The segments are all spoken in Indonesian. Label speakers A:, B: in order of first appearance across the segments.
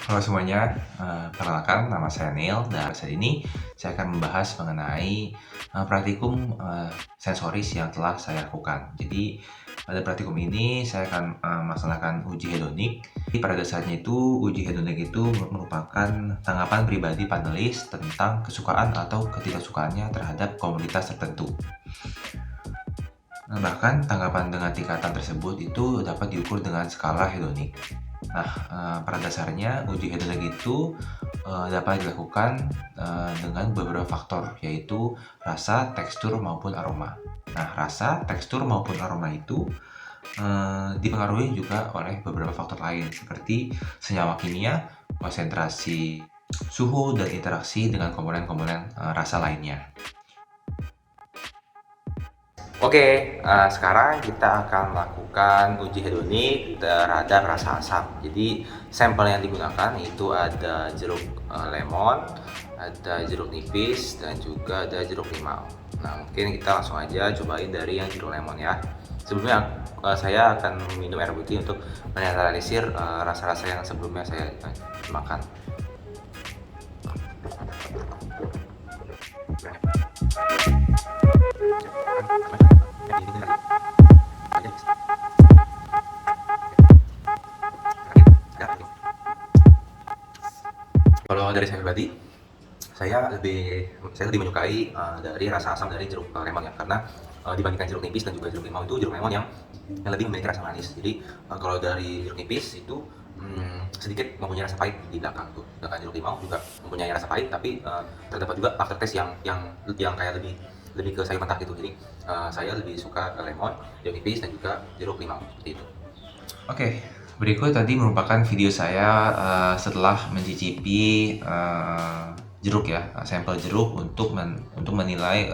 A: Halo semuanya, perkenalkan nama saya Neil dan saat ini saya akan membahas mengenai praktikum sensoris yang telah saya lakukan. Jadi pada praktikum ini saya akan melaksanakan uji hedonik. Jadi pada dasarnya itu uji hedonik itu merupakan tanggapan pribadi panelis tentang kesukaan atau ketidaksukaannya terhadap komoditas tertentu. Bahkan tanggapan dengan tingkatan tersebut itu dapat diukur dengan skala hedonik. Nah, pada dasarnya uji hedonik itu dapat dilakukan dengan beberapa faktor, yaitu rasa, tekstur, maupun aroma. Nah, rasa, tekstur, maupun aroma itu dipengaruhi juga oleh beberapa faktor lain, seperti senyawa kimia, konsentrasi, suhu, dan interaksi dengan komponen-komponen rasa lainnya. Oke, sekarang kita akan melakukan uji hedonik terhadap rasa asam. Jadi, sampel yang digunakan itu ada jeruk lemon, ada jeruk nipis, dan juga ada jeruk limau. Nah, mungkin kita langsung aja cobain dari yang jeruk lemon ya. Sebelumnya, saya akan minum air putih untuk menetralisir rasa-rasa yang sebelumnya saya makan. Kalau dari saya pribadi, saya lebih menyukai dari rasa asam dari jeruk lemon ya, karena dibandingkan jeruk nipis dan juga jeruk limau, itu jeruk lemon yang lebih memiliki rasa manis. Jadi kalau dari jeruk nipis itu sedikit mempunyai rasa pahit di belakang tuh. Sedangkan jeruk limau juga mempunyai rasa pahit, tapi terdapat juga aftertaste yang kayak lebih ke sayur mentah gitu. Jadi saya lebih suka lemon, jeruk nipis, dan juga jeruk limau seperti itu. Oke, berikut tadi merupakan video saya setelah mencicipi jeruk ya, sampel jeruk untuk menilai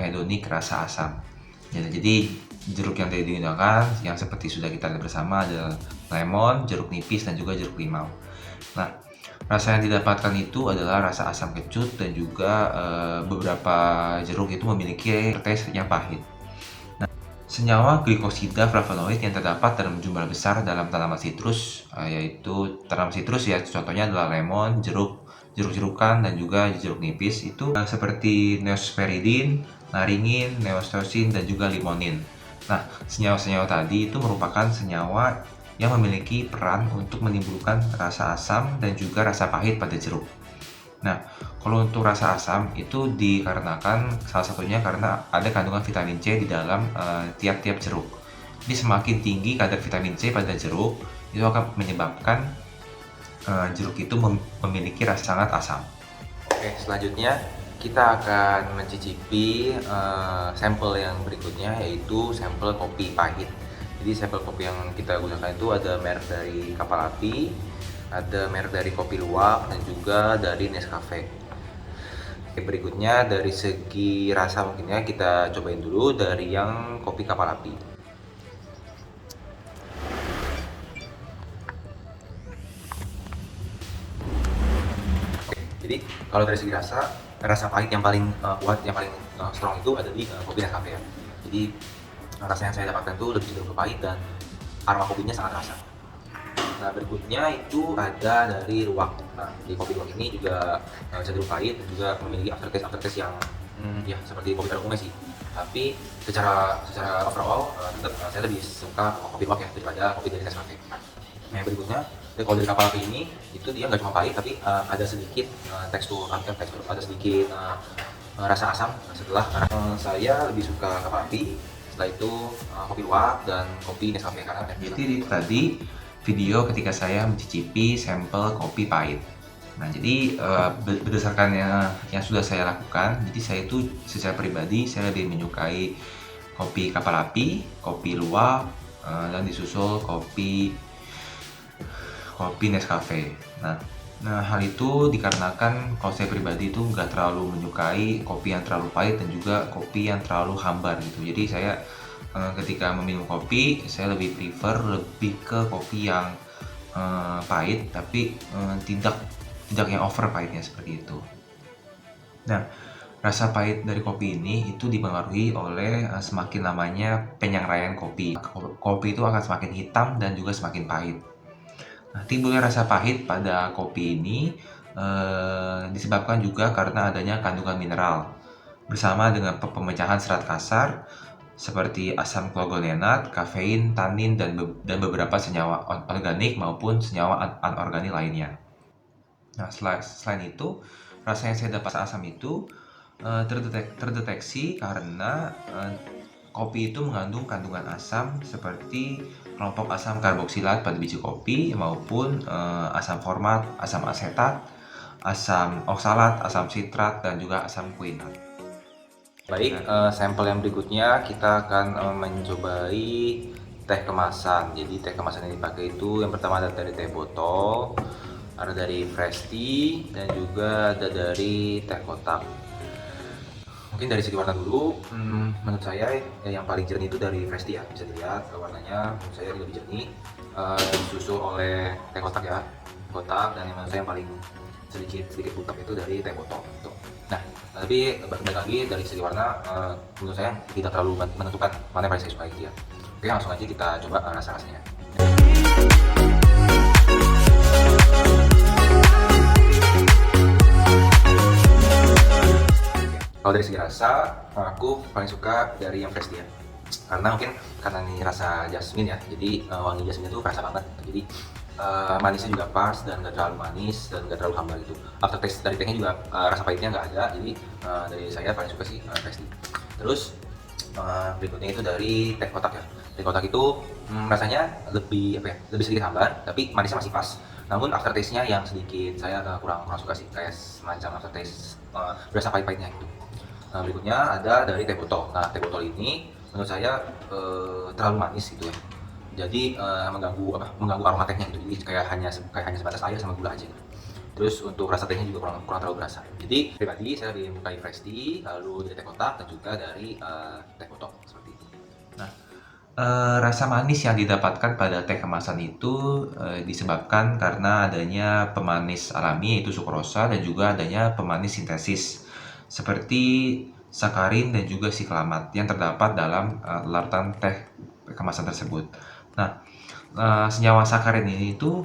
A: hedonik rasa asam. Jadi jeruk yang tadi digunakan yang seperti sudah kita lihat bersama adalah lemon, jeruk nipis, dan juga jeruk limau. Nah, rasa yang didapatkan itu adalah rasa asam kecut, dan juga beberapa jeruk itu memiliki taste yang pahit. Senyawa glikosida flavonoid yang terdapat dalam jumlah besar dalam tanaman sitrus, yaitu tanaman sitrus ya, contohnya adalah lemon, jeruk-jerukan, dan juga jeruk nipis itu seperti neosperidin, naringin, neostosin, dan juga limonin. Nah, senyawa-senyawa tadi itu merupakan senyawa yang memiliki peran untuk menimbulkan rasa asam dan juga rasa pahit pada jeruk. Nah, kalau untuk rasa asam itu dikarenakan salah satunya karena ada kandungan vitamin C di dalam tiap-tiap jeruk. Jadi semakin tinggi kadar vitamin C pada jeruk, itu akan menyebabkan jeruk itu memiliki rasa sangat asam. Oke, selanjutnya kita akan mencicipi sampel yang berikutnya, yaitu sampel kopi pahit. Jadi sampel kopi yang kita gunakan itu ada merek dari Kapal Api, ada merek dari Kopi Luwak, dan juga dari Nescafe. Oke, berikutnya dari segi rasa mungkin ya, kita cobain dulu dari yang kopi Kapal Api. Oke, jadi kalau dari segi rasa pahit yang paling kuat, yang paling strong itu ada di kopi Nescafe ya. Jadi rasa yang saya dapatkan itu lebih cenderung ke pahit dan aroma kopinya sangat terasa. Nah, berikutnya itu ada dari Luwak. Nah, di kopi Luwak ini juga cenderung pahit dan juga memiliki aftertaste yang ya seperti kopi pada umumnya sih. Tapi secara overall tetap saya lebih suka kopi Luwak ya daripada kopi dari Nescafe. Nah, yang berikutnya kalau dari Kapal Api ini itu dia nggak cuma pahit, tapi ada sedikit ada sedikit rasa asam setelah saya lebih suka Kapal Api. Setelah itu kopi Luwak dan kopi Nescafe karena jadi tadi video ketika saya mencicipi sampel kopi pahit. Nah, jadi berdasarkan yang sudah saya lakukan, jadi saya itu secara pribadi saya lebih menyukai kopi Kapal Api, kopi Luwak, dan disusul kopi Nescafe. Nah, hal itu dikarenakan kalau saya pribadi itu nggak terlalu menyukai kopi yang terlalu pahit dan juga kopi yang terlalu hambar gitu. Jadi saya ketika meminum kopi, saya lebih prefer ke kopi yang pahit, tapi tidak yang over pahitnya seperti itu. Nah, rasa pahit dari kopi ini itu dipengaruhi oleh semakin lamanya penyangrai kopi. Kopi itu akan semakin hitam dan juga semakin pahit.
B: Nah, timbulnya rasa pahit pada kopi ini disebabkan juga karena adanya kandungan mineral bersama dengan pemecahan serat kasar seperti asam klogolenat, kafein, tanin, dan beberapa senyawa organik maupun senyawa anorganik lainnya. Nah, selain itu, rasa yang saya dapat asam itu terdeteksi karena kopi itu mengandung kandungan asam seperti kelompok asam karboksilat pada biji kopi maupun asam format, asam asetat, asam oksalat, asam sitrat, dan juga asam kuinat.
A: Baik, sampel yang berikutnya kita akan mencobai teh kemasan. Jadi teh kemasan yang dipakai itu yang pertama ada dari teh botol, ada dari fresh tea, dan juga ada dari teh kotak. Mungkin dari segi warna dulu, menurut saya yang paling jernih itu dari fresh tea ya. Bisa dilihat warnanya menurut saya lebih jernih, disusul oleh teh kotak ya, kotak, dan yang menurut saya yang paling sedikit butak itu dari teh botol gitu. Nah, tapi balik lagi dari segi warna, menurut saya tidak terlalu menentukan mana yang paling saya suka itu ya. Oke, langsung aja kita coba rasa-rasanya. Kalau dari segi rasa, aku paling suka dari yang fresh tea. Karena mungkin karena ini rasa jasmine ya, jadi wangi jasmine itu kerasa banget. Jadi manisnya juga pas dan nggak terlalu manis dan nggak terlalu hambar gitu. Aftertaste dari tehnya juga rasa pahitnya nggak ada. Jadi dari saya paling suka sih fresh tea. Terus berikutnya itu dari teh kotak ya. Teh kotak itu rasanya lebih apa ya? Lebih sedikit hambar, tapi manisnya masih pas. Namun aftertaste-nya yang sedikit saya kurang suka sih, kayak semacam aftertaste berasa pahit-pahitnya gitu. Nah, berikutnya ada dari teh botol. Nah, teh botol ini menurut saya terlalu manis gitu ya. Jadi mengganggu aroma tehnya gitu. Jadi kayak hanya sebatas air sama gula aja gitu. Terus untuk rasa tehnya juga kurang terlalu berasa. Jadi pribadi saya lebih menyukai fresh tea, lalu dari teh kotak dan juga dari teh botol seperti itu.
B: Nah, rasa manis yang didapatkan pada teh kemasan itu disebabkan karena adanya pemanis alami yaitu sukrosa dan juga adanya pemanis sintesis seperti sakarin dan juga siklamat yang terdapat dalam larutan teh kemasan tersebut. Nah, senyawa sakarin ini itu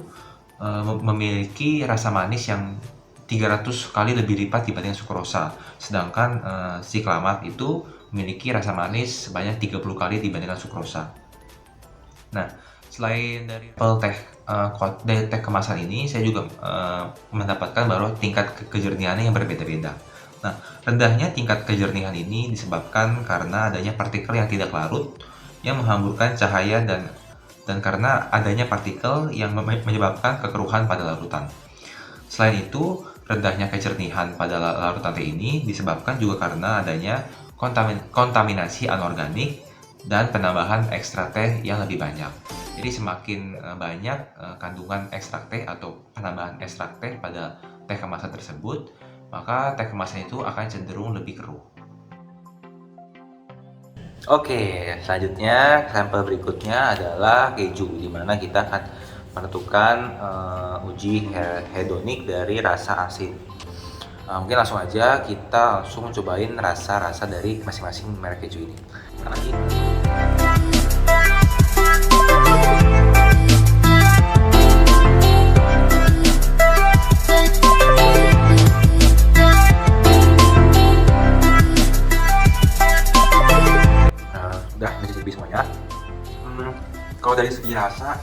B: memiliki rasa manis yang 300 kali lebih lipat dibanding sukrosa. Sedangkan siklamat itu memiliki rasa manis sebanyak 30 kali dibandingkan sukrosa. Nah, selain dari dari teh kemasan ini, saya juga mendapatkan bahwa tingkat kejernihannya yang berbeda-beda. Nah, rendahnya tingkat kejernihan ini disebabkan karena adanya partikel yang tidak larut yang menghamburkan cahaya dan karena adanya partikel yang menyebabkan kekeruhan pada larutan. Selain itu, rendahnya kejernihan pada larutan teh ini disebabkan juga karena adanya kontaminasi anorganik dan penambahan ekstrak teh yang lebih banyak. Jadi semakin banyak kandungan ekstrak teh atau penambahan ekstrak teh pada teh kemasan tersebut, maka teh kemasan itu akan cenderung lebih keruh.
A: Oke, selanjutnya sampel berikutnya adalah keju, di mana kita akan menentukan uji hedonik dari rasa asin. Mungkin langsung aja kita langsung cobain rasa-rasa dari masing-masing merek keju ini. Lagi. Udah mencicipi semuanya. Kalau dari segi rasa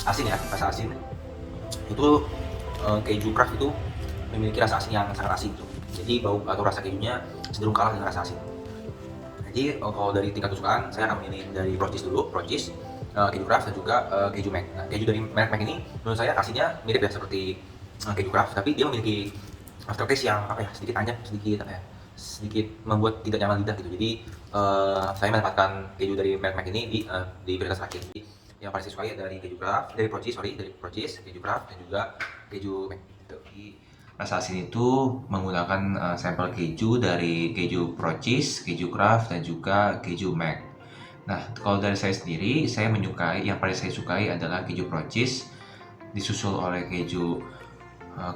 A: asin ya, rasa asin itu keju craft itu memiliki rasa asin yang sangat asin gitu. Jadi bau atau rasa kejunya cenderung kalah dengan rasa asin. Jadi kalau dari tingkat kesukaan saya akan memilih dari Procis dulu, Procis, keju craft dan juga keju Mac. Nah, keju dari merek Mac ini menurut saya asinnya mirip ya seperti keju craft, tapi dia memiliki aftertaste yang apa ya, sedikit anyep, sedikit apa ya, sedikit membuat tidak nyaman lidah gitu. Jadi saya mendapatkan keju dari merek Mac ini di prioritas terakhir. Jadi yang paling saya sukai dari keju craft, dari Procis, keju craft dan juga keju Mac. Gitu.
B: Rasa asin itu menggunakan sampel keju dari keju Procis, keju Kraft, dan juga keju Mac. Nah, kalau dari saya sendiri, yang paling saya sukai adalah keju Procis, disusul oleh keju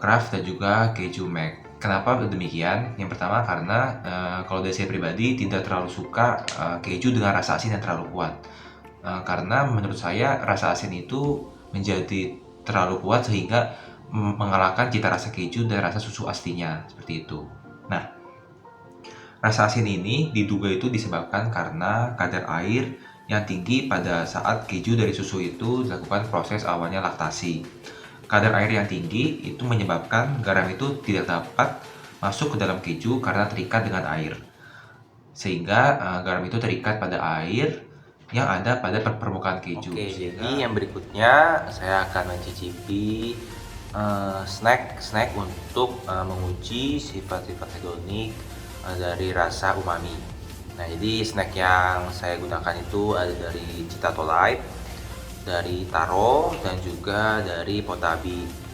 B: Kraft dan juga keju Mac. Kenapa demikian? Yang pertama karena kalau dari saya pribadi tidak terlalu suka keju dengan rasa asin yang terlalu kuat. Karena menurut saya rasa asin itu menjadi terlalu kuat sehingga mengalahkan cita rasa keju dan rasa susu aslinya, seperti itu. Nah, rasa asin ini diduga itu disebabkan karena kadar air yang tinggi pada saat keju dari susu itu dilakukan proses awalnya laktasi. Kadar air yang tinggi itu menyebabkan garam itu tidak dapat masuk ke dalam keju karena terikat dengan air. Sehingga garam itu terikat pada air yang ada pada permukaan keju.
A: Oke, jadi yang berikutnya saya akan mencicipi snack untuk menguji sifat-sifat hedonik dari rasa umami. Nah, jadi snack yang saya gunakan itu ada dari Citato Light, dari Taro, dan juga dari Potabi.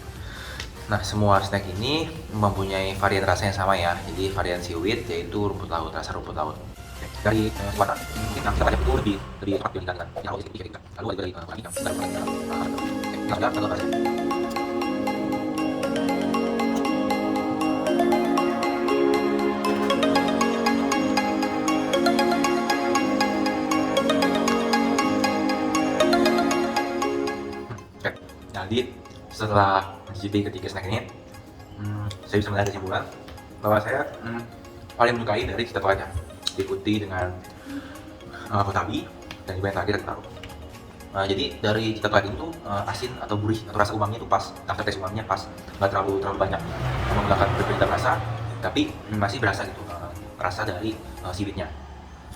A: Nah, semua snack ini mempunyai varian rasa yang sama ya. Jadi varian seaweed yaitu rumput laut, rasa rumput laut. Dari warna mungkin yang kita lihat itu lebih cepat dibandingkan dengan yang awal sedikit. Lalu ada dari warna yang kita lihat kalau rasa. Oke, jadi setelah mencicipi ketiga snack ini, saya bisa melihat kesimpulan bahwa saya paling menyukai dari Citato Light, diikuti dengan Potabi dan juga yang terakhir ada Taro. Jadi dari Citato Light itu asin atau gurih atau rasa umaminya itu pas, aftertaste umaminya pas, nggak terlalu banyak menggunakan berbeda rasa, tapi masih berasa gitu rasa dari seaweednya.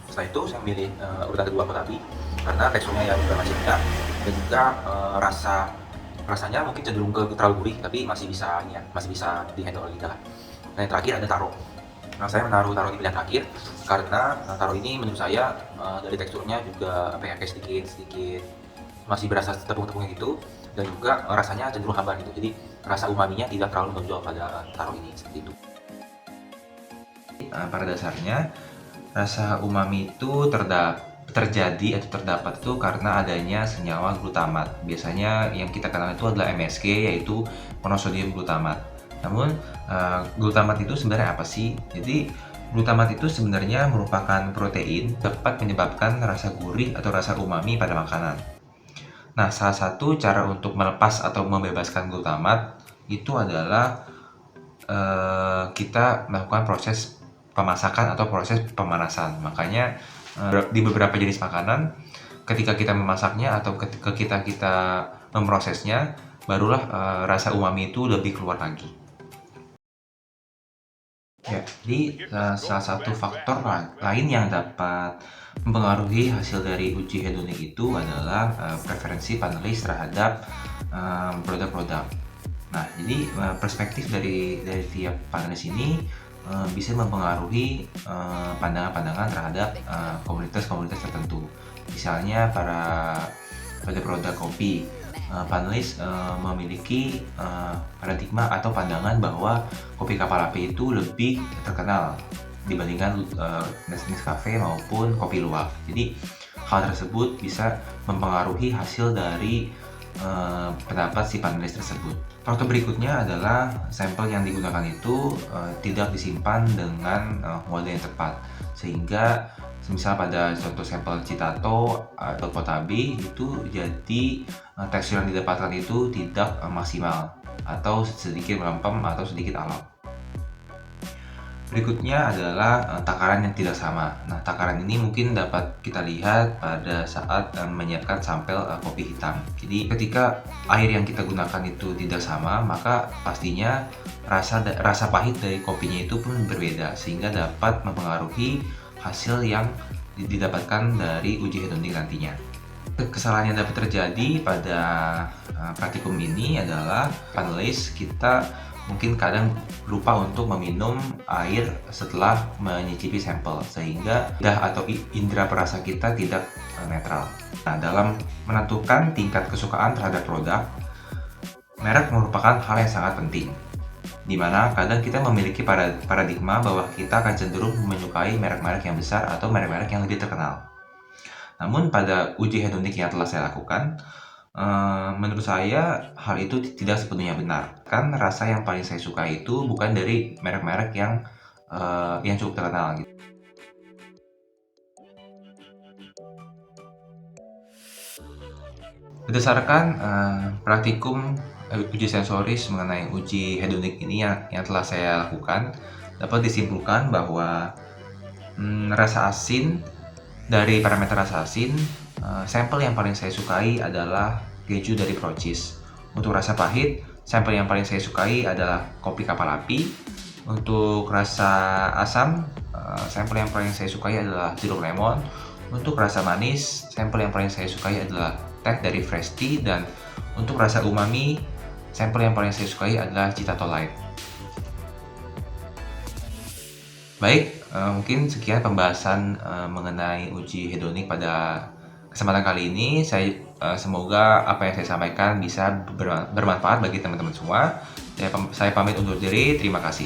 A: Setelah itu saya memilih urutan kedua Potabi karena teksturnya yang juga masih enak dan juga rasanya mungkin cenderung ke terlalu gurih, tapi masih bisa ini ya, masih bisa dihandle oleh lidah. Nah, yang terakhir ada Taro. Nah, saya menaruh Taro di pilihan terakhir karena Taro ini menurut saya dari teksturnya juga apa ya, kayak sedikit masih berasa tepung-tepungnya gitu, dan juga rasanya cenderung hambar gitu. Jadi rasa umaminya tidak terlalu menonjol pada Taro ini, seperti itu.
B: Pada dasarnya rasa umami itu terjadi atau terdapat itu karena adanya senyawa glutamat. Biasanya yang kita kenal itu adalah MSG, yaitu monosodium glutamat. Namun glutamat itu sebenarnya apa sih? Jadi glutamat itu sebenarnya merupakan protein dapat menyebabkan rasa gurih atau rasa umami pada makanan. Nah, salah satu cara untuk melepas atau membebaskan glutamat itu adalah kita melakukan proses pemasakan atau proses pemanasan. Makanya di beberapa jenis makanan, ketika kita memasaknya atau ketika kita memprosesnya, barulah rasa umami itu lebih keluar lagi. Ya, jadi salah satu faktor lain yang dapat mempengaruhi hasil dari uji hedonik itu adalah preferensi panelis terhadap produk-produk. Nah, jadi perspektif dari tiap panelis ini bisa mempengaruhi pandangan-pandangan terhadap komunitas-komunitas tertentu. Misalnya pada produk kopi, panelis memiliki paradigma atau pandangan bahwa kopi kapal api itu lebih terkenal dibandingkan Nescafe maupun kopi luwak. Jadi hal tersebut bisa mempengaruhi hasil dari pendapat si panelis tersebut. Faktor berikutnya adalah sampel yang digunakan itu tidak disimpan dengan mode yang tepat, sehingga misal pada contoh sampel Citato atau Potabi itu jadi tekstur yang didapatkan itu tidak maksimal atau sedikit melempem atau sedikit alot. Berikutnya adalah takaran yang tidak sama. Nah, takaran ini mungkin dapat kita lihat pada saat menyiapkan sampel kopi hitam. Jadi ketika air yang kita gunakan itu tidak sama, maka pastinya rasa pahit dari kopinya itu pun berbeda, sehingga dapat mempengaruhi hasil yang didapatkan dari uji hedonik nantinya. Kesalahan yang dapat terjadi pada praktikum ini adalah panelis kita mungkin kadang lupa untuk meminum air setelah menyicipi sampel, sehingga lidah atau indera perasa kita tidak netral. Nah, dalam menentukan tingkat kesukaan terhadap produk, merek merupakan hal yang sangat penting, di mana kadang kita memiliki paradigma bahwa kita akan cenderung menyukai merek-merek yang besar atau merek-merek yang lebih terkenal. Namun pada uji hedonik yang telah saya lakukan, menurut saya hal itu tidak sepenuhnya benar. Kan rasa yang paling saya suka itu bukan dari merek-merek yang cukup terkenal gitu. Berdasarkan praktikum uji sensoris mengenai uji hedonik ini yang telah saya lakukan, dapat disimpulkan bahwa rasa asin, dari parameter rasa asin, sampel yang paling saya sukai adalah keju dari Procis. Untuk rasa pahit, sampel yang paling saya sukai adalah kopi kapal api. Untuk rasa asam, sampel yang paling saya sukai adalah jeruk lemon. Untuk rasa manis, sampel yang paling saya sukai adalah teh dari Fresh Tea. Dan untuk rasa umami, sampel yang paling saya sukai adalah Citato Light. Baik, mungkin sekian pembahasan mengenai uji hedonik pada kesempatan kali ini. Semoga apa yang saya sampaikan bisa bermanfaat bagi teman-teman semua. Saya pamit undur diri. Terima kasih.